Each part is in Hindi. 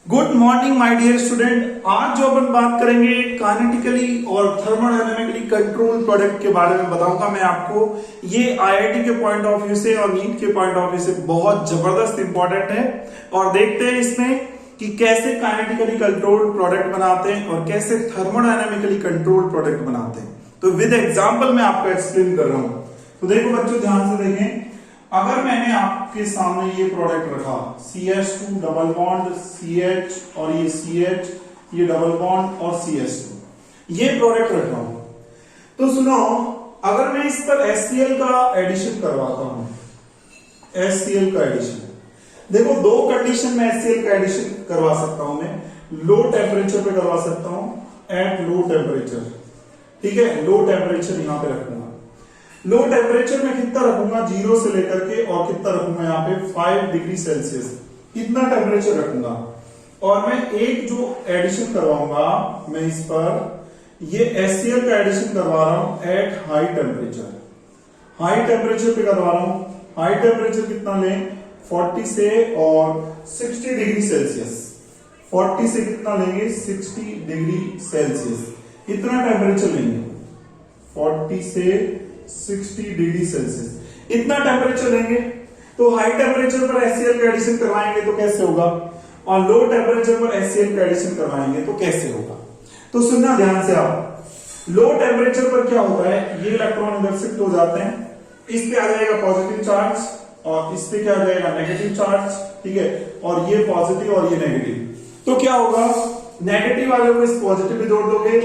Good morning my dear student. आज जो अपन बात करेंगे काइनेटिकली और थर्मोडायनेमिकली कंट्रोल प्रोडक्ट के बारे में बताऊंगा मैं आपको। ये आईआईटी के पॉइंट ऑफ व्यू से और नीट के पॉइंट ऑफ व्यू से बहुत जबरदस्त इंपॉर्टेंट है। और देखते हैं इसमें कि कैसे काइनेटिकली कंट्रोल प्रोडक्ट बनाते हैं और कैसे थर्मोडायनेमिकली कंट्रोल प्रोडक्ट बनाते हैं। तो विद एग्जाम्पल मैं आपको एक्सप्लेन कर रहा हूं। तो देखो बच्चों, ध्यान से देखें। अगर मैंने आपके सामने ये प्रोडक्ट रखा CH2 डबल बॉन्ड CH और ये CH, ये डबल बॉन्ड और CH2, ये प्रोडक्ट रखा हूं, तो सुनो, अगर मैं इस पर HCl का एडिशन करवाता हूं, HCl का एडिशन, देखो दो कंडीशन में HCl का एडिशन करवा सकता हूं मैं। लो टेम्परेचर पे करवा सकता हूं, एट लो टेम्परेचर, ठीक है। लो टेम्परेचर यहां पे रखूंगा। लो टेम्परेचर में कितना रखूंगा, 0 से लेकर के, और कितना रखूंगा यहाँ पे 5 डिग्री सेल्सियस, इतना टेम्परेचर रखूंगा। और मैं एक जो एडिशन करवाऊंगा मैं इस पर ये HCl का एडिशन करवा रहा हूं at high temperature. High temperature पे करवा रहा हूं। हाई टेम्परेचर कितना लें, 40 से और 60 डिग्री सेल्सियस। 40 से कितना लेंगे, 60 डिग्री सेल्सियस, इतना टेम्परेचर लेंगे। 40 से 60 डिग्री सेल्सियस इतना टेम्परेचर लेंगे। तो हाई टेम्परेचर पर HCl का एडिशन करवाएंगे तो कैसे होगा, और लो टेम्परेचर पर HCl का एडिशन करवाएंगे तो कैसे होगा। तो सुनना ध्यान से आप। लो टेम्परेचर पर क्या होता है, ये इलेक्ट्रॉन इधर शिफ्ट हो जाते हैं, इस पे आ जाएगा पॉजिटिव चार्ज और इस पे क्या आ जाएगा, नेगेटिव चार्ज, ठीक है। और ये पॉजिटिव और ये नेगेटिव, तो क्या होगा, नेगेटिव वाले को इस पॉजिटिव पे जोड़ दोगे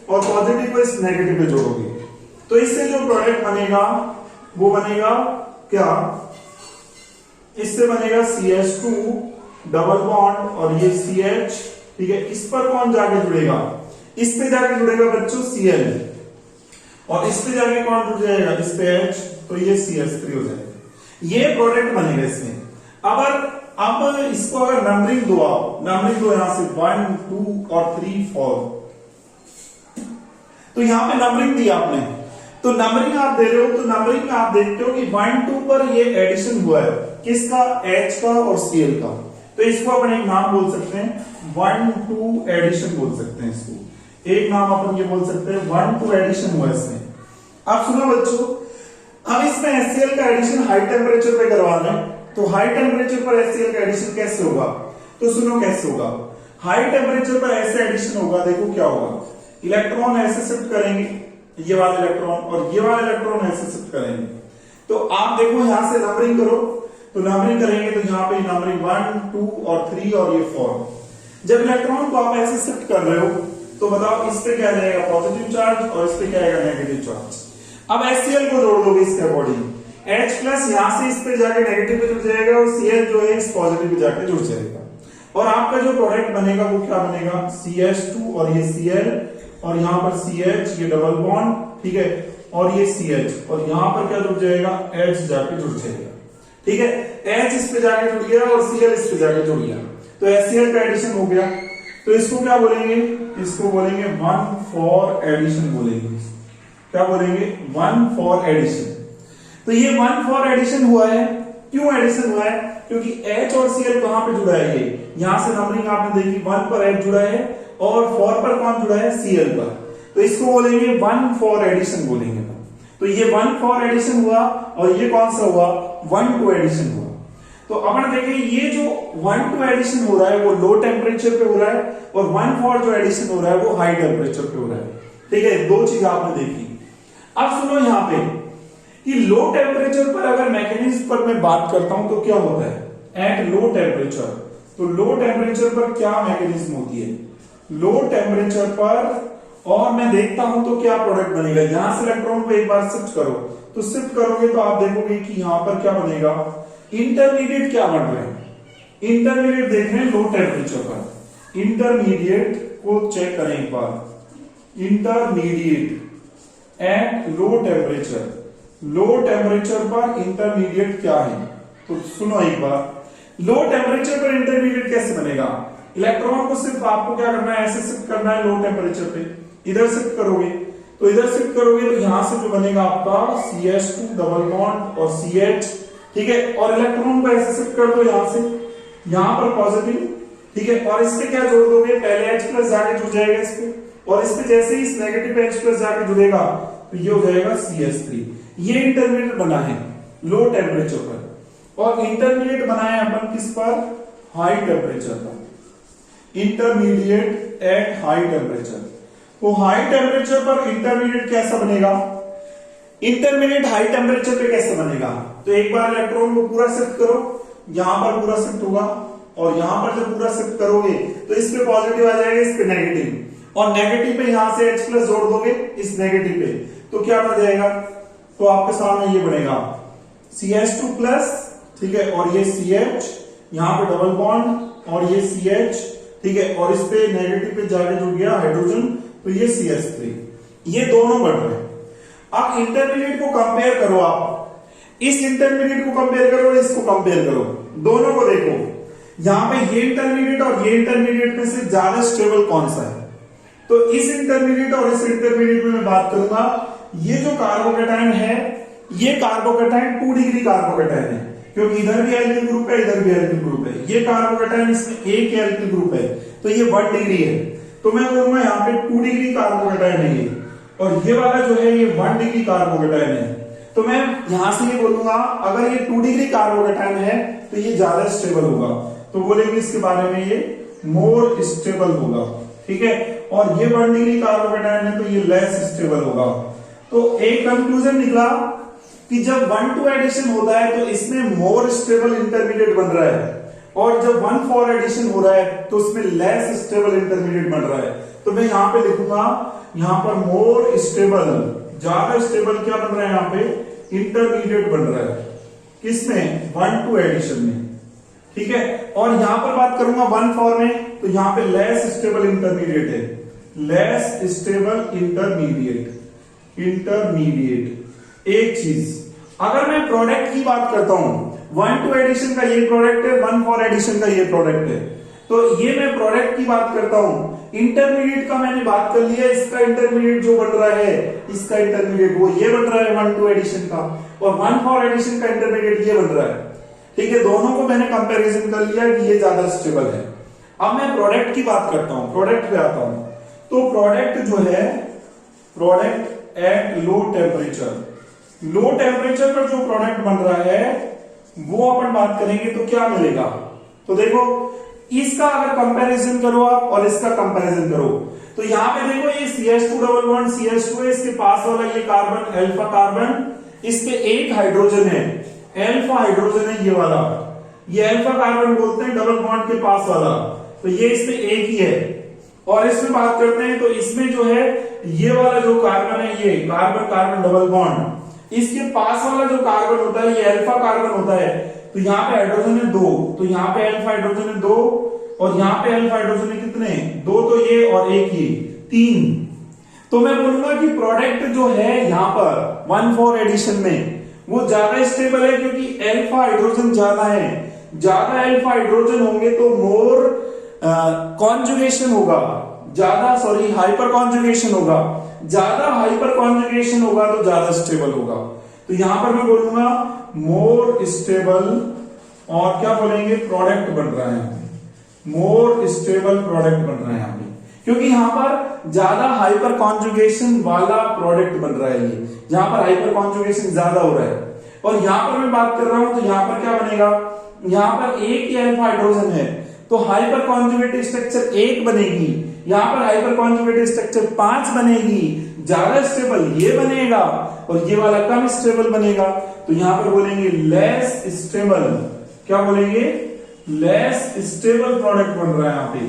और पॉजिटिव को इस नेगेटिव पे जोड़ोगे, तो इससे जो प्रोडक्ट बनेगा वो बनेगा क्या, इससे बनेगा CH2 डबल बॉन्ड और ये CH, ठीक है। इस पर कौन जाके जुड़ेगा, इस पे जाके जुड़ेगा बच्चों Cl, और इस पे जाके कौन जुड़ जाएगा, इस पे H, तो ये CH3 हो जाएगा। ये प्रोडक्ट बनेगा इसमें। अब इसको अगर नंबरिंग दो, आप नंबरिंग दो यहां से 1 2 और 3 4, तो यहां पे नंबरिंग दी आपने, तो नंबरिंग आप दे रहे हो, तो नंबरिंग में आप देखते हो कि 1 2 पर ये एडिशन हुआ है, किसका, H का और Cl का। तो इसको अपन एक नाम बोल सकते हैं 1 2 एडिशन बोल सकते हैं इसको। एक नाम अपन ये बोल सकते हैं 1 2 एडिशन हुआ इसमें। अब सुनो बच्चों, अब इसमें HCl का एडिशन हाई टेम्परेचर पे करवाना है, तो हाई टेम्परेचर पर HCl का एडिशन कैसे होगा, तो सुनो कैसे होगा। हाई टेम्परेचर पर ऐसे एडिशन होगा, देखो क्या होगा, इलेक्ट्रॉन ऐसे शिफ्ट करेंगे, ये वाले इलेक्ट्रॉन और ये वाले इलेक्ट्रॉन ऐसे शिफ्ट करेंगे। तो आप देखो यहां से नंबरिंग करो, तो नंबरिंग करेंगे तो यहां पे नंबरिंग 1 2 और 3 और ये 4। जब इलेक्ट्रॉन को आप ऐसे शिफ्ट कर रहे हो तो बताओ इस पे क्या रहेगा, पॉजिटिव चार्ज, और इस पे क्या आएगा, नेगेटिव चार्ज। अब HCl को जोड़ दोगे इसके अकॉर्डिंग, H प्लस यहां से इस पे जाके नेगेटिव पे जुड़ जाएगा और Cl जो है इस पॉजिटिव पे जाके जुड़ जाएगा। और आपका जो प्रोडक्ट बनेगा वो क्या बनेगा, CH2 और ये Cl, और यहां पर CH, ये डबल बॉन्ड, ठीक है, और ये CH, और यहां पर क्या जुड़ जाएगा, H जाके जुड़ जाएगा, ठीक है। H इस पे जाके जुड़ गया और Cl इस पे जाके जुड़ गया, तो HCl का एडिशन हो गया। तो इसको क्या बोलेंगे, इसको बोलेंगे 1 for एडिशन बोलेंगे। क्या बोलेंगे, 1 for एडिशन। तो ये 1 for एडिशन हुआ है, क्यों एडिशन हुआ है, क्योंकि H और Cl कहां पे जुड़ा है, ये यहां से नंबरिंग आपने देखी, 1 पर H जुड़ा है और 4 पर कौन जुड़ा है, Cl पर, तो इसको बोलेंगे 1 for एडिशन बोलेंगे। तो ये 1 for एडिशन हुआ, और ये कौन सा हुआ, 1 2 एडिशन हुआ। तो अपन देखें, ये जो 1 2 एडिशन हो रहा है वो लो टेम्परेचर पे हो रहा है, और 1 for जो एडिशन हो रहा है वो हाई टेम्परेचर पे हो रहा है, ठीक है। दो चीज आपने देखी। अब सुनो यहां पे कि लो टेम्परेचर पर अगर मैकेनिज्म पर मैं बात करता हूं तो क्या होता है, एट लो टेम्परेचर, तो लो टेम्परेचर पर क्या मैकेनिज्म होती है, लो टेम्परेचर पर, और मैं देखता हूं तो क्या प्रोडक्ट बनेगा। यहां से इलेक्ट्रॉन को एक बार शिफ्ट करो, तो शिफ्ट करोगे तो आप देखोगे कि यहां पर क्या बनेगा, इंटरमीडिएट क्या बन रहे हैं, इंटरमीडिएट देख रहे हैं लो टेम्परेचर पर। इंटरमीडिएट को चेक करें एक बार, intermediate at low temperature, low temperature पर इंटरमीडिएट क्या है। तो सुनो एक बार, लो टेम्परेचर पर इंटरमीडिएट कैसे बनेगा, इलेक्ट्रॉन को सिर्फ आपको क्या करना है, ऐसे शिफ्ट करना है लो टेम्परेचर पे, इधर शिफ्ट करोगे, तो इधर शिफ्ट करोगे तो यहां से जो बनेगा आपका CH2 डबल बॉन्ड और CH, ठीक है। और इलेक्ट्रॉन को ऐसे शिफ्ट कर दो यहां से, यहां पर पॉजिटिव ठीक है। और इस पे क्या जोड़ दोगे, पहले H प्लस जाके जुड़ जाएगा इस पे, और इस पे जैसे ही इस नेगेटिव पे H प्लस जाके जुड़ेगा तो ये हो जाएगा CH3। ये इंटरमीडिएट बना है लो टेम्परेचर पर, और इंटरमीडिएट बनाया अपन किस पर, हाई टेम्परेचर पर, इंटरमीडिएट एट हाई टेम्परेचर। तो हाई टेम्परेचर पर इंटरमीडिएट कैसा बनेगा, इंटरमीडिएट हाई टेम्परेचर पे कैसे बनेगा, तो एक बार इलेक्ट्रॉन को पूरा शिफ्ट करो, यहां पर पूरा शिफ्ट होगा, और यहां पर जब पूरा शिफ्ट करोगे तो इस पे पॉजिटिव आ जाएगा, इस पे नेगेटिव, और नेगेटिव पे यहां से H प्लस जोड़ दोगे इस नेगेटिव पे, तो क्या बन जाएगा, तो आपके सामने ये बनेगा CH2 प्लस, ठीक है, और ये CH, यहां पे डबल बॉन्ड, और ये CH, ठीक है, और इस पे नेगेटिव पे जाके जुड़ गया हाइड्रोजन, तो ये CH3, ये दोनों बढ़ रहे हैं। अब इंटरमीडिएट को कंपेयर करो, आप इस इंटरमीडिएट को कंपेयर करो और इसको कंपेयर करो, दोनों को देखो, यहां पे ये इंटरमीडिएट और ये इंटरमीडिएट में से ज्यादा स्टेबल कौन सा है, तो इस इंटरमीडिएट और इस इंटरमीडिएट में मैं बात करूंगा, ये जो कार्बोकेटायन है ये कार्बोकेटायन 2 डिग्री कार्बोकेटायन है, क्योंकि इधर भी एल्किल ग्रुप है, इधर भी एल्किल ग्रुप है, ये कार्बोकेटायन इसमें एक ही एल्किल ग्रुप है, तो ये 1 डिग्री है, तो मैं बोलूंगा यहाँ पे 2 डिग्री कार्बोकेटायन है ये, और ये वाला जो है ये 1 डिग्री कार्बोकेटायन है, तो मैं यहां से ये बोलूंगा अगर ये 2 डिग्री कार्बोकेटायन है तो ये ज्यादा स्टेबल होगा, तो बोलेंगे इसके बारे में ये मोर स्टेबल होगा, ठीक है, और ये 1 डिग्री कार्बोकेटायन है तो ये लेस स्टेबल होगा। तो एक कंक्लूजन निकला कि जब 1-2 एडिशन होता है तो इसमें मोर स्टेबल इंटरमीडिएट बन रहा है, और जब 1-4 एडिशन हो रहा है तो उसमें लेस स्टेबल इंटरमीडिएट बन रहा है, तो मैं यहां पे लिखूंगा, यहां पर मोर स्टेबल, ज्यादा स्टेबल क्या बन रहा है, यहां पे इंटरमीडिएट बन रहा है, किसमें, 1-2 एडिशन में, ठीक है। और यहां पर बात करूंगा 1-4 में, तो यहां पे लेस स्टेबल इंटरमीडिएट है, लेस स्टेबल इंटरमीडिएट, इंटरमीडिएट। एक चीज, अगर मैं प्रोडक्ट की बात करता हूं, 1-2 एडिशन का ये प्रोडक्ट है, 1-4 एडिशन का ये प्रोडक्ट है, तो ये मैं प्रोडक्ट की बात करता हूं, इंटरमीडिएट का मैंने बात कर लिया, इसका इंटरमीडिएट जो बन रहा है, इसका इंटरमीडिएट वो ये बन रहा है 1-2 एडिशन का, और 1-4 एडिशन का इंटरमीडिएट ये बन रहा है, ठीक है, दोनों को मैंने कंपैरिजन कर लिया कि ये ज्यादा स्टेबल है। अब मैं प्रोडक्ट की बात करता हूं, प्रोडक्ट पे आता हूं, तो प्रोडक्ट जो है, product at low temperature, low temperature पर जो प्रोडक्ट बन रहा है वो अपन बात करेंगे तो क्या मिलेगा, तो देखो इसका अगर कंपैरिजन करो आप और इसका कंपैरिजन करो, तो यहां पे देखो ये CH2 डबल बॉन्ड CH2 है, इसके पास वाला ये कार्बन अल्फा कार्बन, इस पे एक हाइड्रोजन है, अल्फा हाइड्रोजन है ये वाला, ये अल्फा कार्बन बोलते हैं डबल बॉन्ड के पास वाला, तो ये इसमें एक ही है। और इसमें बात करते हैं तो इसमें जो है ये वाला जो कार्बन है, ये कार्बन कार्बन डबल बॉन्ड, इसके पास वाला जो कार्बन होता है ये अल्फा कार्बन होता है, तो यहाँ पे हाइड्रोजन है 2, तो यहाँ पे अल्फा हाइड्रोजन है 2, और यहाँ पे अल्फा हाइड्रोजन है कितने, 2, तो ये और एक ये 3। तो मैं बोलूंगा कि प्रोडक्ट जो है यहाँ पर 1-4 एडिशन में वो ज्यादा स्टेबल है, क्योंकि अल्फा हाइड्रोजन ज्यादा है, ज्यादा अल्फा हाइड्रोजन होंगे तो मोर कॉन्जुगेशन होगा, ज्यादा सॉरी हाइपर कॉन्जुगेशन होगा, ज्यादा हाइपर कॉन्जुगेशन होगा तो ज्यादा स्टेबल होगा, तो यहां पर मैं बोलूंगा मोर स्टेबल, और क्या बोलेंगे, प्रोडक्ट बन रहा है, मोर स्टेबल प्रोडक्ट बन रहा है यहां पे, क्योंकि यहां पर ज्यादा हाइपर कॉन्जुगेशन वाला प्रोडक्ट बन रहा है, ये जहां पर हाइपर कॉन्जुगेशन ज्यादा हो रहा है। और यहां पर मैं बात कर रहा हूं तो यहां पर क्या बनेगा, यहां पर एक ही अल्फा हाइड्रोजन है तो हाइपर कॉन्जुगेट स्ट्रक्चर 1 बनेगी, यहां पर हाइपर कॉन्जुगेट स्ट्रक्चर 5 बनेगी, ज्यादा स्टेबल ये बनेगा और ये वाला कम स्टेबल बनेगा, तो यहां पर बोलेंगे लेस स्टेबल, क्या बोलेंगे, लेस स्टेबल प्रोडक्ट बन रहा है यहां पे।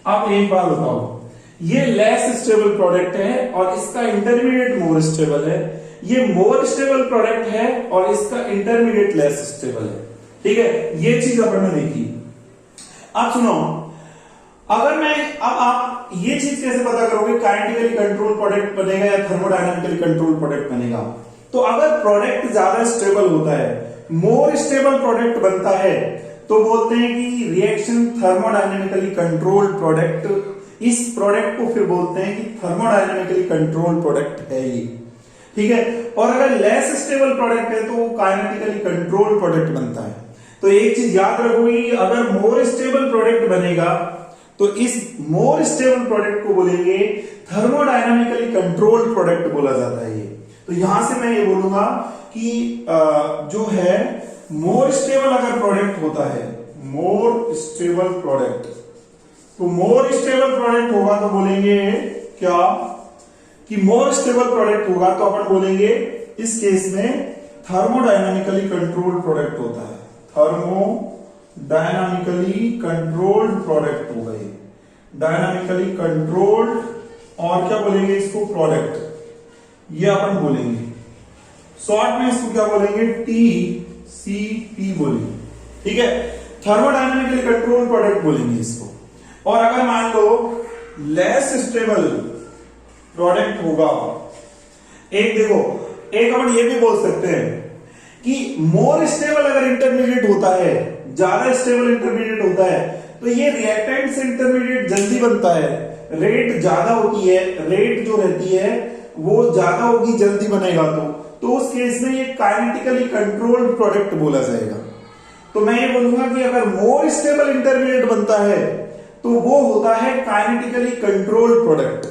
अब एक बात बताओ, ये लेस स्टेबल प्रोडक्ट है और इसका इंटरमीडिएट मोर स्टेबल है, ये मोर स्टेबल प्रोडक्ट है और इसका इंटरमीडिएट लेस स्टेबल है, ठीक है, ये चीज अपन ने देखी। अब सुनो, अगर मैं, अब आप ये चीज कैसे पता करोगे काइनेटिकली कंट्रोल प्रोडक्ट बनेगा या थर्मोडायनामिकली कंट्रोल प्रोडक्ट बनेगा, तो अगर प्रोडक्ट ज्यादा स्टेबल होता है, मोर स्टेबल प्रोडक्ट बनता है, तो बोलते हैं कि रिएक्शन थर्मोडायनामिकली कंट्रोल प्रोडक्ट, इस प्रोडक्ट को फिर बोलते हैं कि थर्मोडायनामिकली कंट्रोल प्रोडक्ट है ये, ठीक है। और अगर लेस स्टेबल प्रोडक्ट है तो वो काइनेटिकली कंट्रोल प्रोडक्ट बनता है। तो एक चीज याद रखोगे कि अगर मोर स्टेबल प्रोडक्ट बनेगा तो इस मोर स्टेबल प्रोडक्ट को बोलेंगे थर्मोडायनामिकली कंट्रोल्ड प्रोडक्ट बोला जाता है ये। तो यहां से मैं ये बोलूंगा कि जो है मोर स्टेबल अगर प्रोडक्ट होता है, मोर स्टेबल प्रोडक्ट, तो मोर स्टेबल प्रोडक्ट होगा तो बोलेंगे क्या कि मोर स्टेबल प्रोडक्ट होगा तो अपन बोलेंगे इस केस में थर्मोडायनामिकली कंट्रोल्ड प्रोडक्ट होता है, थर्मोडायनामिकली कंट्रोल्ड प्रोडक्ट होगा ये, डायनामिकली कंट्रोल्ड, और क्या बोलेंगे इसको, प्रोडक्ट, ये अपन बोलेंगे शॉर्ट में इसको क्या बोलेंगे, TCP बोलेंगे, ठीक है, थर्मोडायनामिकली कंट्रोल्ड प्रोडक्ट बोलेंगे इसको। और अगर मान लो लेस स्टेबल प्रोडक्ट होगा, एक देखो, एक अपन ये भी बोल सकते हैं कि मोर स्टेबल अगर इंटरमीडिएट होता है, ज्यादा स्टेबल इंटरमीडिएट होता है, तो ये रिएक्टेंट से इंटरमीडिएट जल्दी बनता है, रेट ज्यादा होती है, रेट जो रहती है वो ज्यादा होगी, जल्दी बनेगा तो उस केस में ये काइनेटिकली कंट्रोल्ड प्रोडक्ट बोला जाएगा। तो मैं ये बोलूंगा कि अगर मोर स्टेबल इंटरमीडिएट बनता है तो वो होता है काइनेटिकली कंट्रोल्ड प्रोडक्ट,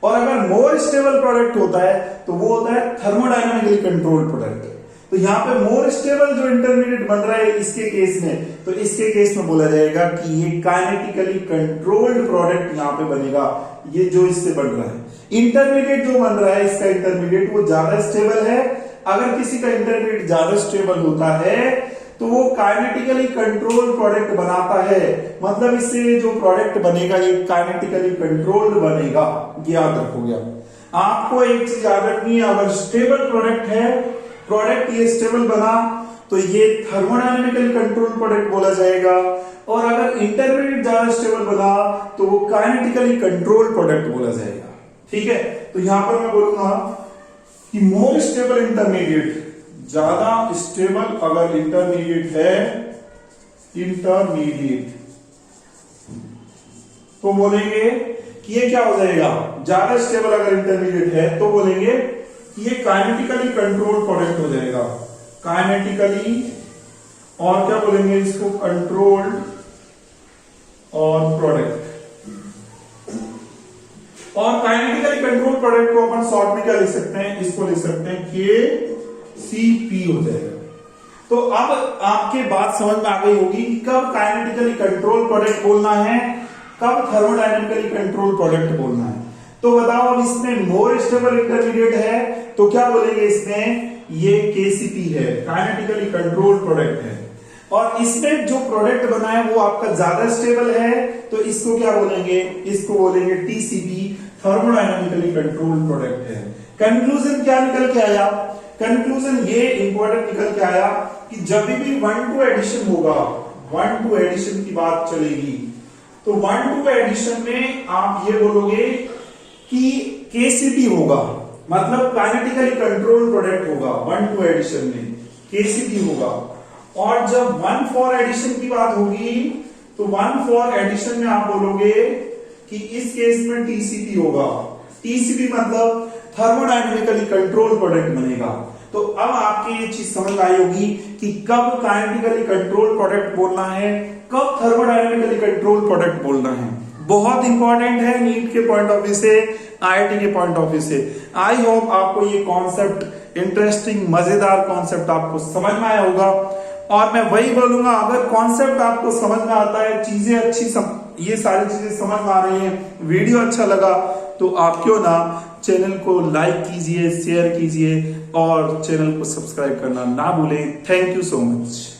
और अगर मोर स्टेबल प्रोडक्ट होता है तो वो होता है थर्मोडायनामिकली कंट्रोल्ड प्रोडक्ट। तो यहाँ पे मोर स्टेबल जो इंटरमीडिएट बन रहा है इसके केस में, तो इसके केस में बोला जाएगा कि ये काइनेटिकली कंट्रोल्ड प्रोडक्ट यहाँ पे बनेगा, ये जो इससे बन रहा है। इंटरमीडिएट जो बन रहा है इसका इंटरमीडिएट वो ज्यादा स्टेबल है, अगर किसी का इंटरमीडिएट ज्यादा स्टेबल होता है तो वो काइनेटिकली कंट्रोल्ड प्रोडक्ट बनाता है, मतलब इससे जो प्रोडक्ट बनेगा ये काइनेटिकली कंट्रोल्ड बनेगा, याद रखोगे आपको एक चीज याद रखनी है, अगर स्टेबल प्रोडक्ट है, प्रोडक्ट ये स्टेबल बना तो ये थर्मोडायनामिकली कंट्रोल प्रोडक्ट बोला जाएगा, और अगर इंटरमीडिएट ज्यादा स्टेबल बना तो वो काइनेटिकली कंट्रोल प्रोडक्ट बोला जाएगा, ठीक है। तो यहां पर मैं बोलूंगा कि मोर स्टेबल इंटरमीडिएट, ज्यादा स्टेबल अगर इंटरमीडिएट है, इंटरमीडिएट, तो बोलेंगे कि ये क्या हो जाएगा, ज्यादा स्टेबल अगर इंटरमीडिएट है तो बोलेंगे ये काइनेटिकली कंट्रोल प्रोडक्ट हो जाएगा, काइनेटिकली, और क्या बोलेंगे इसको, कंट्रोल्ड और प्रोडक्ट। और काइनेटिकली कंट्रोल प्रोडक्ट को अपन शॉर्ट में क्या लिख सकते हैं, इसको लिख सकते हैं KCP हो जाएगा। तो अब आपके बात समझ में आ गई होगी कि कब काइनेटिकली कंट्रोल प्रोडक्ट बोलना है, कब थर्मोडायनामिकली कंट्रोल प्रोडक्ट बोलना है। तो बताओ, अब इसमें मोर स्टेबल इंटरमीडिएट है तो क्या बोलेंगे इसमें, ये KCP है, काइनेटिकली कंट्रोल प्रोडक्ट है, और इसमें जो प्रोडक्ट बना है वो आपका ज्यादा स्टेबल है तो इसको क्या बोलेंगे, इसको बोलेंगे TCP, थर्मोडायनामिकली कंट्रोल प्रोडक्ट है। कंक्लूजन क्या निकल के आया, कंक्लूजन ये इंपॉर्टेंट निकल के आया कि जब भी 1-2 एडिशन होगा, 1-2 एडिशन की बात चलेगी, तो 1-2 एडिशन में आप ये बोलोगे कि KCP होगा, मतलब काइनेटिकली कंट्रोल प्रोडक्ट होगा, 1-2 एडिशन में KCP होगा, और जब 1-4 एडिशन की बात होगी तो 1-4 एडिशन में आप बोलोगे कि इस केस में TCP होगा, TCP मतलब थर्मोडायनामिकली कंट्रोल प्रोडक्ट बनेगा। तो अब आपकी ये चीज समझ आई होगी कि कब काइनेटिकली कंट्रोल प्रोडक्ट बोलना है, कब थर्मोडायनामिकली कंट्रोल प्रोडक्ट बोलना है, बहुत इंपॉर्टेंट है नीट के पॉइंट ऑफ व्यू से, IIT के पॉइंट ऑफ व्यू से। आई होप आपको ये कॉन्सेप्ट इंटरेस्टिंग, मजेदार कॉन्सेप्ट आपको समझ में आया होगा, और मैं वही बोलूंगा, अगर कॉन्सेप्ट आपको समझ में आता है, चीजें अच्छी ये सारी चीजें समझ में आ रही हैं, वीडियो अच्छा लगा, तो आप क्यों ना चैनल को लाइक कीजिए, शेयर कीजिए, और चैनल को सब्सक्राइब करना ना भूलें। Thank you so much.